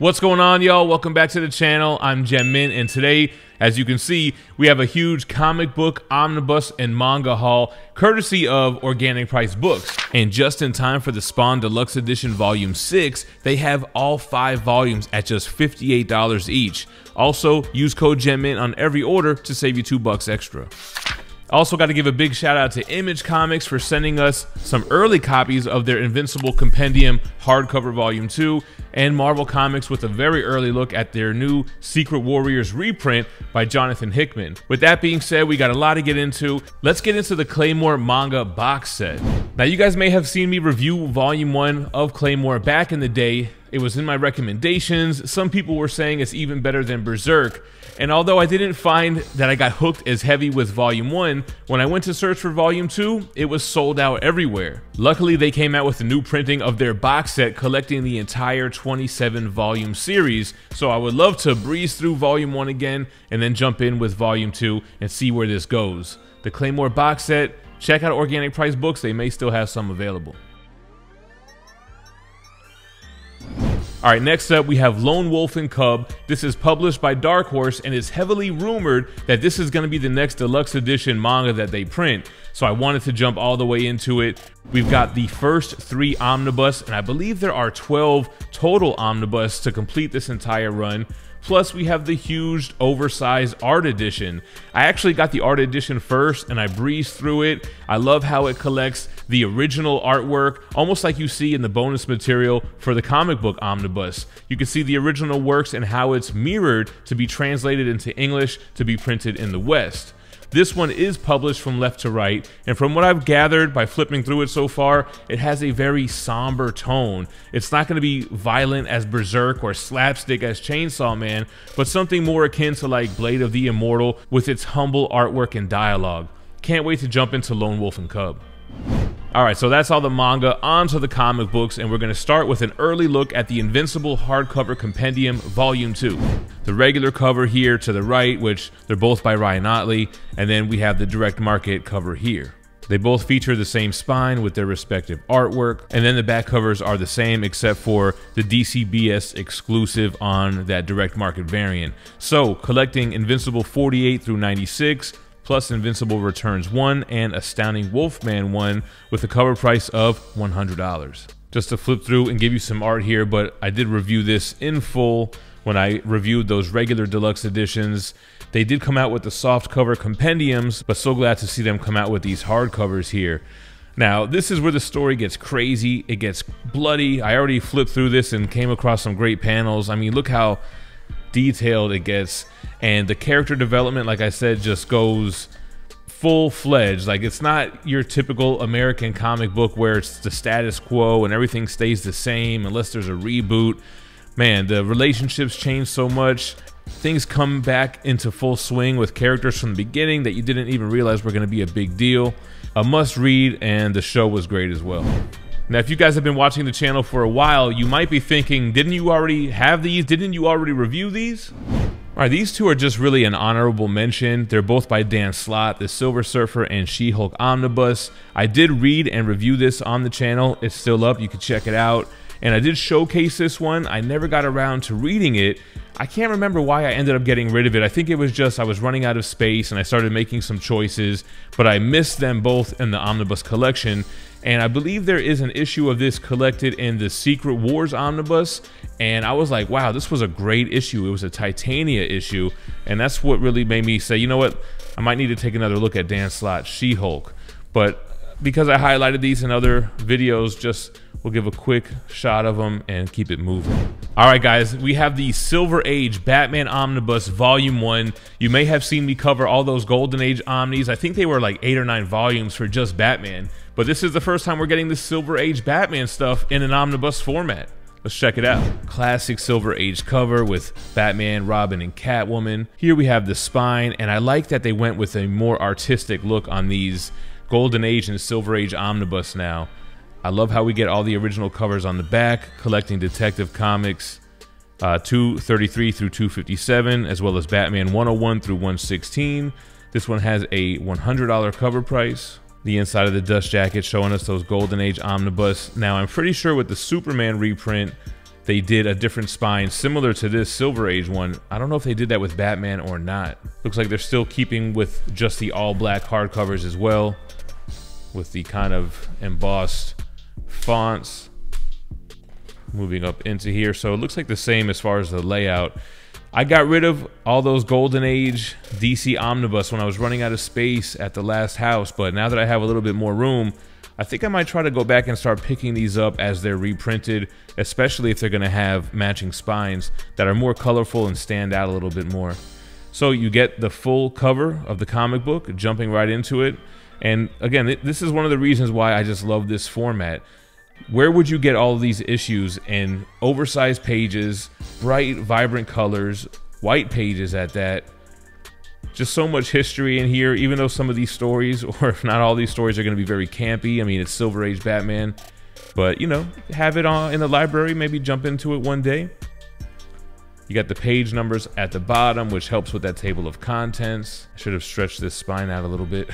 What's going on, y'all? Welcome back to the channel. I'm GemMint, and today, as you can see, we have a huge comic book, omnibus, and manga haul, courtesy of Organic Price Books. And just in time for the Spawn Deluxe Edition Volume 6, they have all 5 volumes at just $58 each. Also, use code GemMint on every order to save you $2 extra. Also got to give a big shout out to Image Comics for sending us some early copies of their Invincible Compendium Hardcover Volume 2, and Marvel Comics with a very early look at their new Secret Warriors reprint by Jonathan Hickman. With that being said, we got a lot to get into. Let's get into the Claymore Manga Box Set. Now, you guys may have seen me review Volume 1 of Claymore back in the day. It was in my recommendations. Some people were saying it's even better than Berserk. And although I didn't find that I got hooked as heavy with Volume 1, when I went to search for Volume 2, it was sold out everywhere. Luckily, they came out with a new printing of their box set collecting the entire 27-volume series, so I would love to breeze through Volume 1 again and then jump in with Volume 2 and see where this goes. The Claymore box set, check out Organic Price Books, they may still have some available. Alright, next up we have Lone Wolf and Cub. This is published by Dark Horse and it's heavily rumored that this is going to be the next deluxe edition manga that they print. So I wanted to jump all the way into it. We've got the first 3 omnibus, and I believe there are 12 total omnibus to complete this entire run. Plus, we have the huge, oversized art edition. I actually got the art edition first, and I breezed through it. I love how it collects the original artwork, almost like you see in the bonus material for the comic book omnibus. You can see the original works and how it's mirrored to be translated into English to be printed in the West. This one is published from left to right, and from what I've gathered by flipping through it so far, it has a very somber tone. It's not going to be violent as Berserk or slapstick as Chainsaw Man, but something more akin to like Blade of the Immortal with its humble artwork and dialogue. Can't wait to jump into Lone Wolf and Cub. Alright, so that's all the manga. On to the comic books, and we're going to start with an early look at the Invincible Hardcover Compendium Volume 2. The regular cover here to the right, which they're both by Ryan Ottley, and then we have the direct market cover here. They both feature the same spine with their respective artwork, and then the back covers are the same except for the DCBS exclusive on that direct market variant. So, collecting Invincible 48 through 96, plus Invincible Returns 1 and Astounding Wolfman 1 with a cover price of $100. Just to flip through and give you some art here, but I did review this in full when I reviewed those regular deluxe editions. They did come out with the soft cover compendiums, but so glad to see them come out with these hardcovers here. Now, this is where the story gets crazy, it gets bloody. I already flipped through this and came across some great panels. I mean, look how detailed it gets, and the character development, like I said, just goes full-fledged. Like, it's not your typical American comic book where it's the status quo and everything stays the same unless there's a reboot. Man, the relationships change so much. Things come back into full swing with characters from the beginning that you didn't even realize were going to be a big deal. A must read, and the show was great as well. Now, if you guys have been watching the channel for a while, you might be thinking, didn't you already have these? Didn't you already review these? All right, these two are just really an honorable mention. They're both by Dan Slott, the Silver Surfer and She-Hulk Omnibus. I did read and review this on the channel. It's still up. You can check it out. And I did showcase this one. I never got around to reading it. I can't remember why I ended up getting rid of it. I think it was just I was running out of space and I started making some choices, but I missed them both in the omnibus collection. And I believe there is an issue of this collected in the Secret Wars omnibus, and I was like, wow, this was a great issue. It was a Titania issue, and that's what really made me say, you know what, I might need to take another look at Dan Slott's She-Hulk. But because I highlighted these in other videos, just we'll give a quick shot of them and keep it moving. All right, guys, we have the Silver Age Batman Omnibus Volume 1. You may have seen me cover all those Golden Age Omnis. I think they were like 8 or 9 volumes for just Batman. But this is the first time we're getting the Silver Age Batman stuff in an omnibus format. Let's check it out. Classic Silver Age cover with Batman, Robin, and Catwoman. Here we have the spine, and I like that they went with a more artistic look on these Golden Age and Silver Age omnibus now. I love how we get all the original covers on the back, collecting Detective Comics 233 through 257, as well as Batman 101 through 116. This one has a $100 cover price. The inside of the dust jacket showing us those Golden Age omnibus. Now, I'm pretty sure with the Superman reprint, they did a different spine similar to this Silver Age one. I don't know if they did that with Batman or not. Looks like they're still keeping with just the all black hardcovers as well, with the kind of embossed fonts. Moving up into here, so it looks like the same as far as the layout. I got rid of all those Golden Age DC Omnibus when I was running out of space at the last house, but now that I have a little bit more room, I think I might try to go back and start picking these up as they're reprinted, especially if they're going to have matching spines that are more colorful and stand out a little bit more. So you get the full cover of the comic book, jumping right into it. And again, this is one of the reasons why I just love this format. Where would you get all of these issues in oversized pages, bright, vibrant colors, white pages at that? Just so much history in here, even though some of these stories, or if not all these stories, are going to be very campy. I mean, it's Silver Age Batman, but you know, have it on in the library, maybe jump into it one day. You got the page numbers at the bottom, which helps with that table of contents. I should have stretched this spine out a little bit.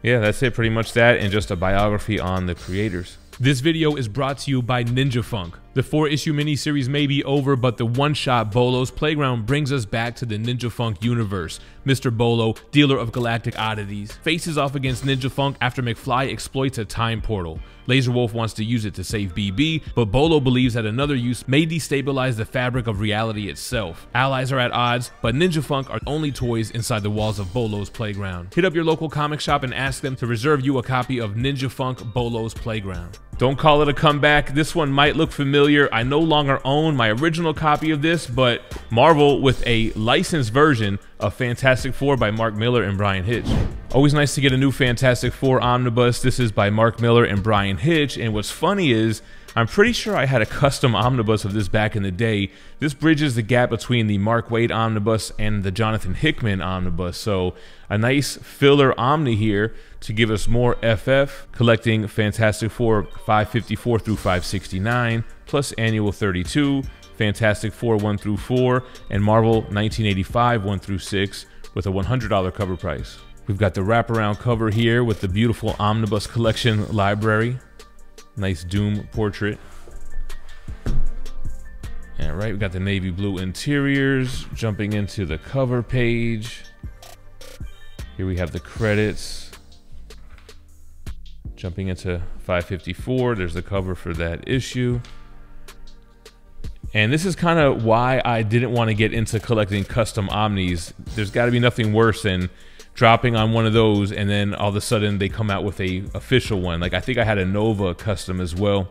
Yeah, that's it, pretty much that, and just a biography on the creators. This video is brought to you by Ninja Funk. The 4-issue miniseries may be over, but the one-shot Bolo's Playground brings us back to the Ninja Funk universe. Mr. Bolo, dealer of galactic oddities, faces off against Ninja Funk after McFly exploits a time portal. Laser Wolf wants to use it to save BB, but Bolo believes that another use may destabilize the fabric of reality itself. Allies are at odds, but Ninja Funk are only toys inside the walls of Bolo's Playground. Hit up your local comic shop and ask them to reserve you a copy of Ninja Funk Bolo's Playground. Don't call it a comeback. This one might look familiar. I no longer own my original copy of this, but Marvel with a licensed version of Fantastic Four by Mark Millar and Bryan Hitch. Always nice to get a new Fantastic Four omnibus. This is by Mark Millar and Bryan Hitch, and what's funny is I'm pretty sure I had a custom omnibus of this back in the day. This bridges the gap between the Mark Waid omnibus and the Jonathan Hickman omnibus, so a nice filler omni here to give us more FF, collecting Fantastic Four 554 through 569, plus Annual 32, Fantastic Four 1 through 4, and Marvel 1985 1 through 6 with a $100 cover price. We've got the wraparound cover here with the beautiful Omnibus Collection library. Nice Doom portrait. All right, we got the navy blue interiors. Jumping into the cover page. Here we have the credits. Jumping into 554, there's the cover for that issue. And this is kind of why I didn't want to get into collecting custom omnis. There's got to be nothing worse than dropping on one of those and then all of a sudden they come out with a official one. Like I think I had a Nova custom as well.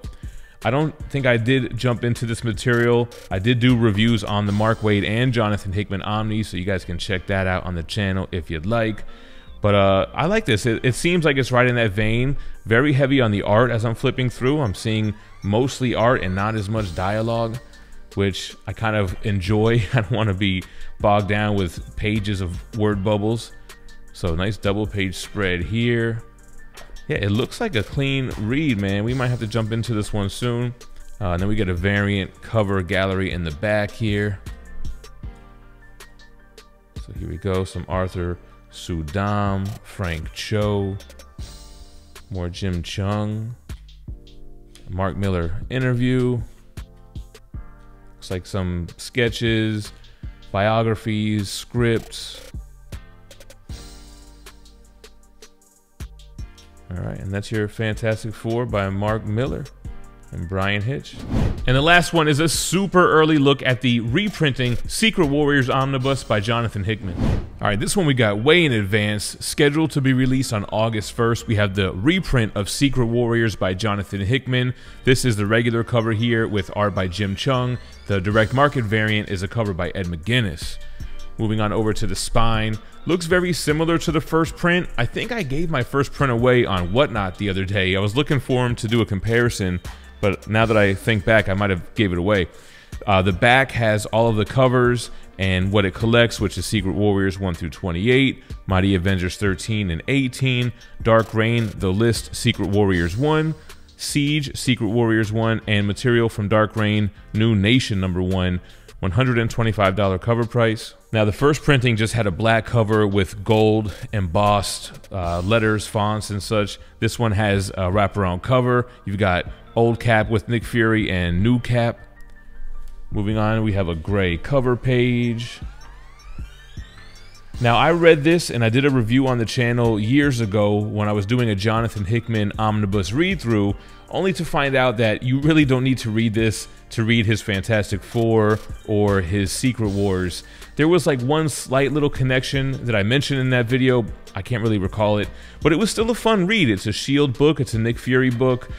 I don't think I did jump into this material. I did do reviews on the Mark Waid and Jonathan Hickman Omni, so you guys can check that out on the channel if you'd like. But I like this. It seems like it's right in that vein. Very heavy on the art as I'm flipping through. I'm seeing mostly art and not as much dialogue, which I kind of enjoy. I don't want to be bogged down with pages of word bubbles. So nice double page spread here. Yeah, it looks like a clean read, man. We might have to jump into this one soon. And then we get a variant cover gallery in the back here. So here we go, some Arthur Sudam, Frank Cho, more Jim Chung, Mark Millar interview. Looks like some sketches, biographies, scripts. All right, and that's your Fantastic Four by Mark Millar and Bryan Hitch. And the last one is a super early look at the reprinting Secret Warriors Omnibus by Jonathan Hickman. All right, this one we got way in advance, scheduled to be released on August 1st. We have the reprint of Secret Warriors by Jonathan Hickman. This is the regular cover here with art by Jim Chung. The direct market variant is a cover by Ed McGuinness. Moving on over to the spine. Looks very similar to the first print. I think I gave my first print away on Whatnot the other day. I was looking for him to do a comparison, but now that I think back, I might have gave it away. The back has all of the covers and what it collects, which is Secret Warriors 1 through 28, Mighty Avengers 13 and 18, Dark Reign, The List, Secret Warriors 1, Siege, Secret Warriors 1, and material from Dark Reign, New Nation #1, $125 cover price. Now the first printing just had a black cover with gold embossed letters, fonts, and such. This one has a wraparound cover. You've got old Cap with Nick Fury and new Cap. Moving on, we have a gray cover page. Now, I read this and I did a review on the channel years ago when I was doing a Jonathan Hickman omnibus read-through, only to find out that you really don't need to read this to read his Fantastic Four or his Secret Wars. There was like one slight little connection that I mentioned in that video. I can't really recall it, but it was still a fun read. It's a S.H.I.E.L.D. book. It's a Nick Fury book.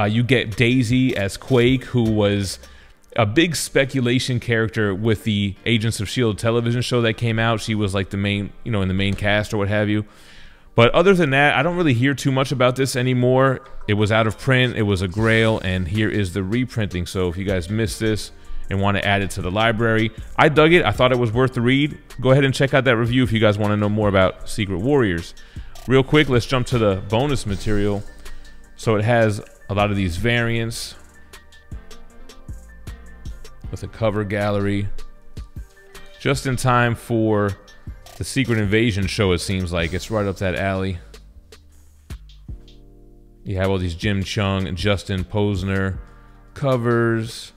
You get Daisy as Quake, who was a big speculation character with the Agents of S.H.I.E.L.D. television show that came out. She was like the main, in the main cast or what have you. But other than that, I don't really hear too much about this anymore. It was out of print, it was a grail, and here is the reprinting. So if you guys missed this and want to add it to the library, I dug it. I thought it was worth the read. Go ahead and check out that review if you guys want to know more about Secret Warriors. Real quick, let's jump to the bonus material. So it has a lot of these variants with a cover gallery, just in time for the Secret Invasion show. It seems like it's right up that alley. You have all these Jim Chung and Justin Posner covers.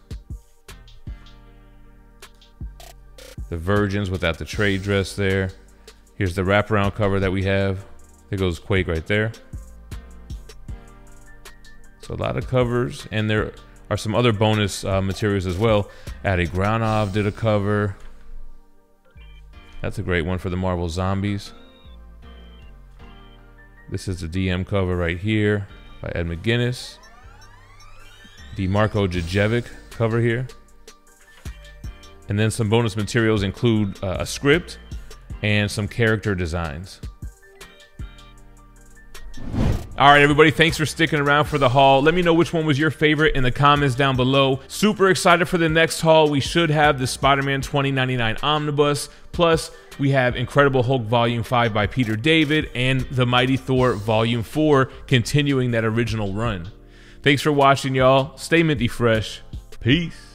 The Virgins without the trade dress there. Here's the wraparound cover that we have. There goes Quake right there. So a lot of covers, and there are some other bonus materials as well. Adi Granov did a cover. That's a great one for the Marvel Zombies. This is the DM cover right here by Ed McGuinness. The Marko Djurjevic cover here. And then some bonus materials include a script and some character designs. All right, everybody, thanks for sticking around for the haul. Let me know which one was your favorite in the comments down below. Super excited for the next haul. We should have the Spider-Man 2099 Omnibus. Plus, we have Incredible Hulk Volume 5 by Peter David and The Mighty Thor Volume 4 continuing that original run. Thanks for watching, y'all. Stay minty fresh. Peace.